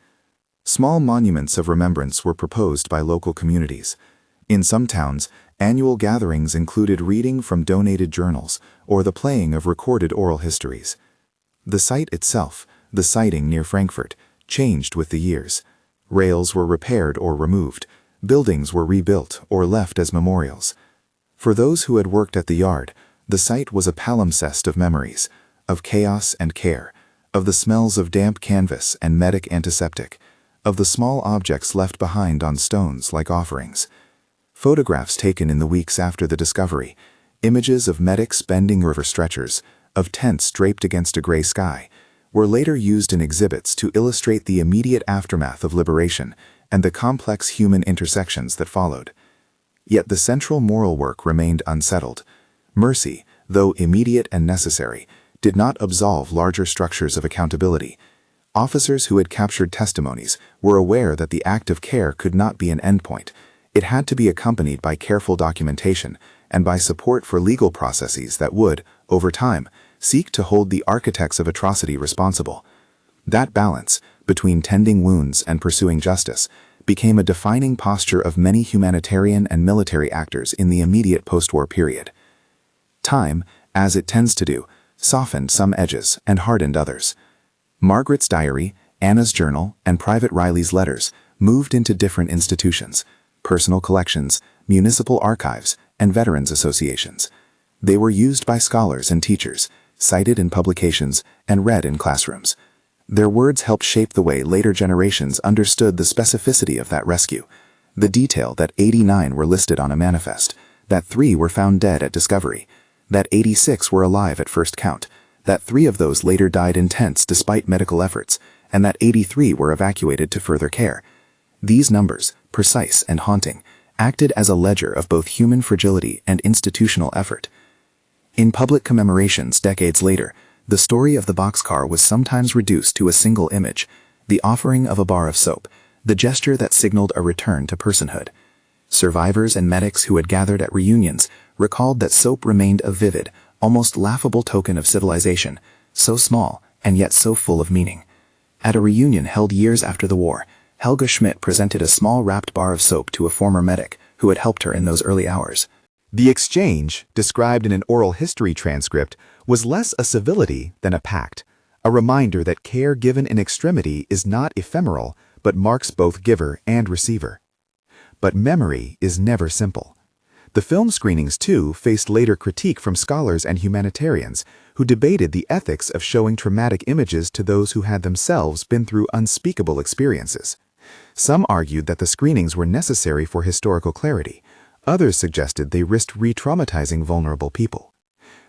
Small monuments of remembrance were proposed by local communities. In some towns, annual gatherings included reading from donated journals or the playing of recorded oral histories. The site itself, the sighting near Frankfurt, changed with the years. Rails were repaired or removed. Buildings were rebuilt or left as memorials. For those who had worked at the yard, the site was a palimpsest of memories, of chaos and care, of the smells of damp canvas and medic antiseptic, of the small objects left behind on stones like offerings. Photographs taken in the weeks after the discovery, images of medics bending river stretchers, of tents draped against a gray sky, were later used in exhibits to illustrate the immediate aftermath of liberation and the complex human intersections that followed. Yet the central moral work remained unsettled. Mercy, though immediate and necessary, did not absolve larger structures of accountability. Officers who had captured testimonies were aware that the act of care could not be an endpoint. It had to be accompanied by careful documentation and by support for legal processes that would, over time, seek to hold the architects of atrocity responsible. That balance, between tending wounds and pursuing justice, became a defining posture of many humanitarian and military actors in the immediate post-war period. Time, as it tends to do, softened some edges and hardened others. Margaret's diary, Anna's journal, and Private Riley's letters moved into different institutions, personal collections, municipal archives, and veterans associations. They were used by scholars and teachers, cited in publications, and read in classrooms. Their words helped shape the way later generations understood the specificity of that rescue. The detail that 89 were listed on a manifest, that 3 were found dead at discovery, that 86 were alive at first count, that 3 of those later died in tents despite medical efforts, and that 83 were evacuated to further care. These numbers, precise and haunting, acted as a ledger of both human fragility and institutional effort. In public commemorations decades later, the story of the boxcar was sometimes reduced to a single image, the offering of a bar of soap, the gesture that signaled a return to personhood. Survivors and medics who had gathered at reunions recalled that soap remained a vivid, almost laughable token of civilization, so small and yet so full of meaning. At a reunion held years after the war, Helga Schmidt presented a small wrapped bar of soap to a former medic who had helped her in those early hours. The exchange, described in an oral history transcript, was less a civility than a pact, a reminder that care given in extremity is not ephemeral, but marks both giver and receiver. But memory is never simple. The film screenings, too, faced later critique from scholars and humanitarians who debated the ethics of showing traumatic images to those who had themselves been through unspeakable experiences. Some argued that the screenings were necessary for historical clarity. Others suggested they risked re-traumatizing vulnerable people.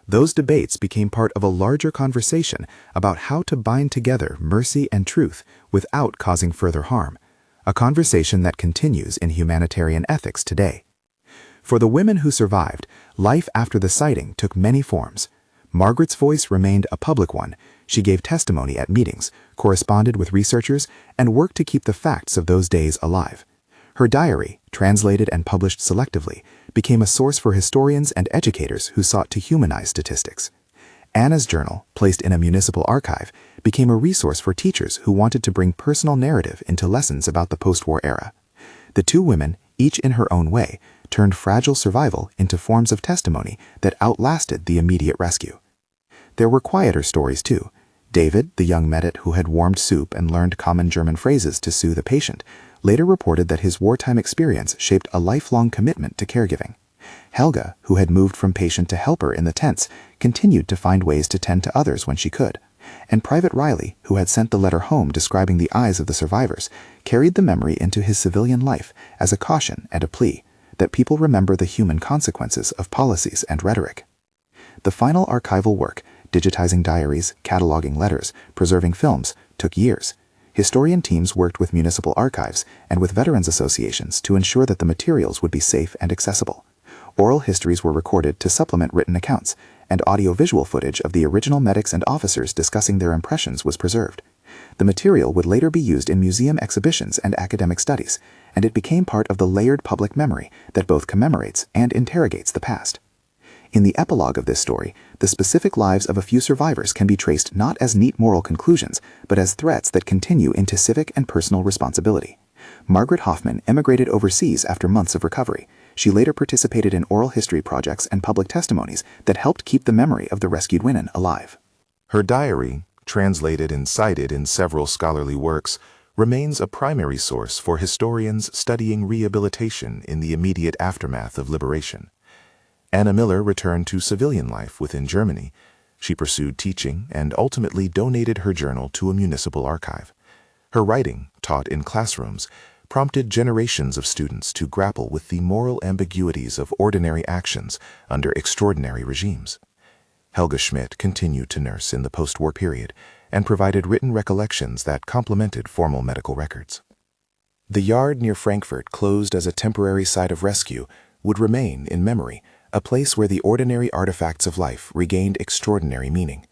Those debates became part of a larger conversation about how to bind together mercy and truth without causing further harm, a conversation that continues in humanitarian ethics today. For the women who survived, life after the sighting took many forms. Margaret's voice remained a public one. She gave testimony at meetings, corresponded with researchers, and worked to keep the facts of those days alive. Her diary, translated and published selectively, became a source for historians and educators who sought to humanize statistics. Anna's journal, placed in a municipal archive, became a resource for teachers who wanted to bring personal narrative into lessons about the post-war era. The two women, each in her own way, turned fragile survival into forms of testimony that outlasted the immediate rescue. There were quieter stories, too. David, the young medic who had warmed soup and learned common German phrases to soothe a patient, later reported that his wartime experience shaped a lifelong commitment to caregiving. Helga, who had moved from patient to helper in the tents, continued to find ways to tend to others when she could. And Private Riley, who had sent the letter home describing the eyes of the survivors, carried the memory into his civilian life as a caution and a plea that people remember the human consequences of policies and rhetoric. The final archival work, digitizing diaries, cataloging letters, preserving films, took years. Historian teams worked with municipal archives and with veterans associations to ensure that the materials would be safe and accessible. Oral histories were recorded to supplement written accounts, and audio-visual footage of the original medics and officers discussing their impressions was preserved. The material would later be used in museum exhibitions and academic studies, and it became part of the layered public memory that both commemorates and interrogates the past. In the epilogue of this story, the specific lives of a few survivors can be traced not as neat moral conclusions, but as threats that continue into civic and personal responsibility. Margaret Hoffman emigrated overseas after months of recovery. She later participated in oral history projects and public testimonies that helped keep the memory of the rescued women alive. Her diary, translated and cited in several scholarly works, remains a primary source for historians studying rehabilitation in the immediate aftermath of liberation. Anna Miller returned to civilian life within Germany. She pursued teaching and ultimately donated her journal to a municipal archive. Her writing, taught in classrooms, prompted generations of students to grapple with the moral ambiguities of ordinary actions under extraordinary regimes. Helga Schmidt continued to nurse in the post-war period and provided written recollections that complemented formal medical records. The yard near Frankfurt, closed as a temporary site of rescue, would remain in memory, a place where the ordinary artifacts of life regained extraordinary meaning.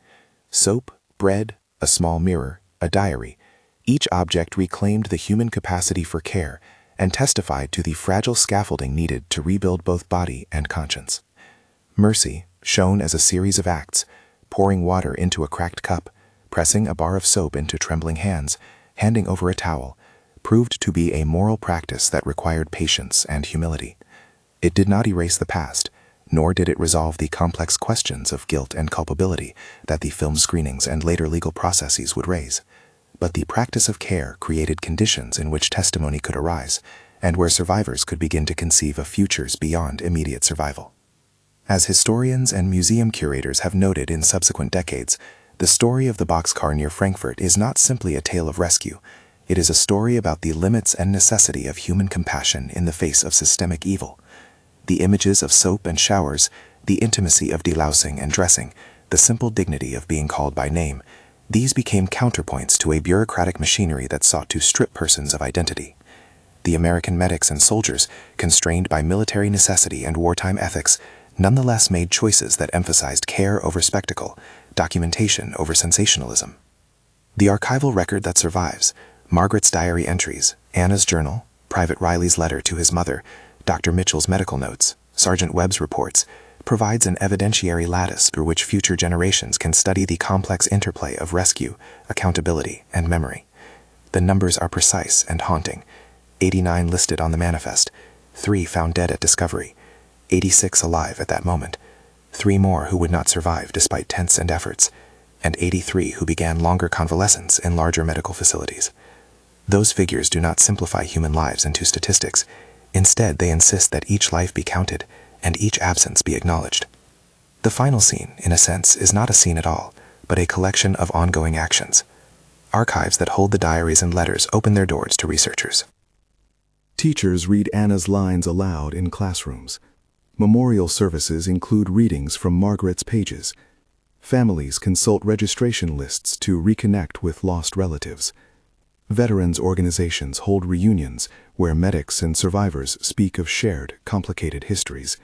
Soap, bread, a small mirror, a diary, each object reclaimed the human capacity for care and testified to the fragile scaffolding needed to rebuild both body and conscience. Mercy, shown as a series of acts, pouring water into a cracked cup, pressing a bar of soap into trembling hands, handing over a towel, proved to be a moral practice that required patience and humility. It did not erase the past, nor did it resolve the complex questions of guilt and culpability that the film screenings and later legal processes would raise. But the practice of care created conditions in which testimony could arise, and where survivors could begin to conceive of futures beyond immediate survival. As historians and museum curators have noted in subsequent decades, the story of the boxcar near Frankfurt is not simply a tale of rescue. It is a story about the limits and necessity of human compassion in the face of systemic evil. The images of soap and showers, the intimacy of delousing and dressing, the simple dignity of being called by name, these became counterpoints to a bureaucratic machinery that sought to strip persons of identity. The American medics and soldiers, constrained by military necessity and wartime ethics, nonetheless made choices that emphasized care over spectacle, documentation over sensationalism. The archival record that survives, Margaret's diary entries, Anna's journal, Private Riley's letter to his mother, Dr. Mitchell's medical notes, Sergeant Webb's reports, provides an evidentiary lattice through which future generations can study the complex interplay of rescue, accountability, and memory. The numbers are precise and haunting. 89 listed on the manifest, 3 found dead at discovery, 86 alive at that moment, 3 more who would not survive despite tents and efforts, and 83 who began longer convalescence in larger medical facilities. Those figures do not simplify human lives into statistics. Instead, they insist that each life be counted and each absence be acknowledged. The final scene, in a sense, is not a scene at all, but a collection of ongoing actions. Archives that hold the diaries and letters open their doors to researchers. Teachers read Anna's lines aloud in classrooms. Memorial services include readings from Margaret's pages. Families consult registration lists to reconnect with lost relatives. Veterans organizations hold reunions where medics and survivors speak of shared, complicated histories.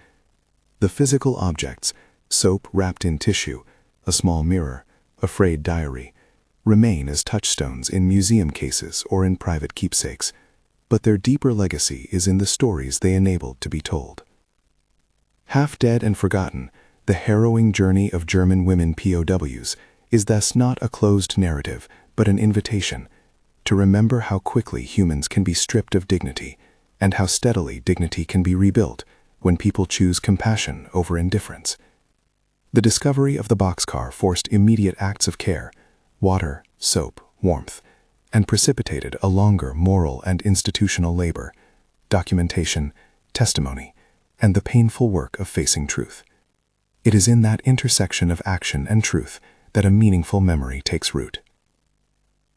The physical objects, soap wrapped in tissue, a small mirror, a frayed diary, remain as touchstones in museum cases or in private keepsakes, but their deeper legacy is in the stories they enabled to be told. Half dead and forgotten, the harrowing journey of German women POWs is thus not a closed narrative, but an invitation to remember how quickly humans can be stripped of dignity, and how steadily dignity can be rebuilt when people choose compassion over indifference. The discovery of the boxcar forced immediate acts of care, water, soap, warmth, and precipitated a longer moral and institutional labor, documentation, testimony, and the painful work of facing truth. It is in that intersection of action and truth that a meaningful memory takes root.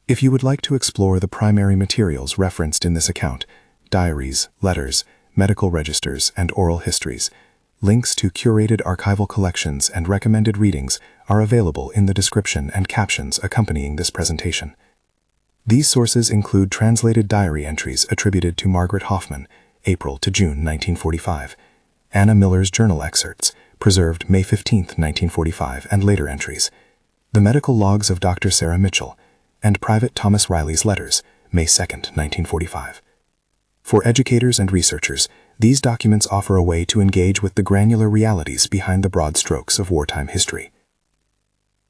If you would like to explore the primary materials referenced in this account, diaries, letters, medical registers, and oral histories, links to curated archival collections and recommended readings are available in the description and captions accompanying this presentation. These sources include translated diary entries attributed to Margaret Hoffman, April to June 1945, Anna Miller's journal excerpts, preserved May 15, 1945, and later entries, the medical logs of Dr. Sarah Mitchell, and Private Thomas Riley's letters, May 2, 1945. For educators and researchers, these documents offer a way to engage with the granular realities behind the broad strokes of wartime history.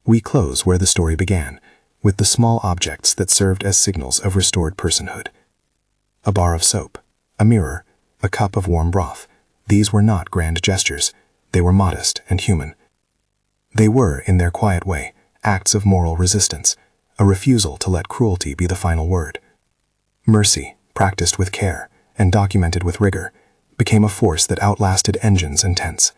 We close where the story began, with the small objects that served as signals of restored personhood. A bar of soap, a mirror, a cup of warm broth. These were not grand gestures. They were modest and human. They were, in their quiet way, acts of moral resistance, a refusal to let cruelty be the final word. Mercy, practiced with care and documented with rigor, became a force that outlasted engines and tents.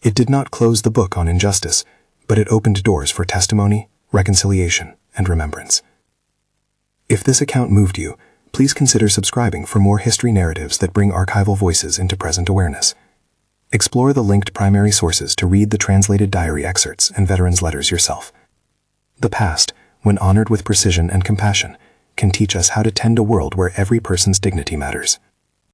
It did not close the book on injustice, but it opened doors for testimony, reconciliation, and remembrance. If this account moved you, please consider subscribing for more history narratives that bring archival voices into present awareness. Explore the linked primary sources to read the translated diary excerpts and veterans' letters yourself. The past, when honored with precision and compassion, can teach us how to tend a world where every person's dignity matters.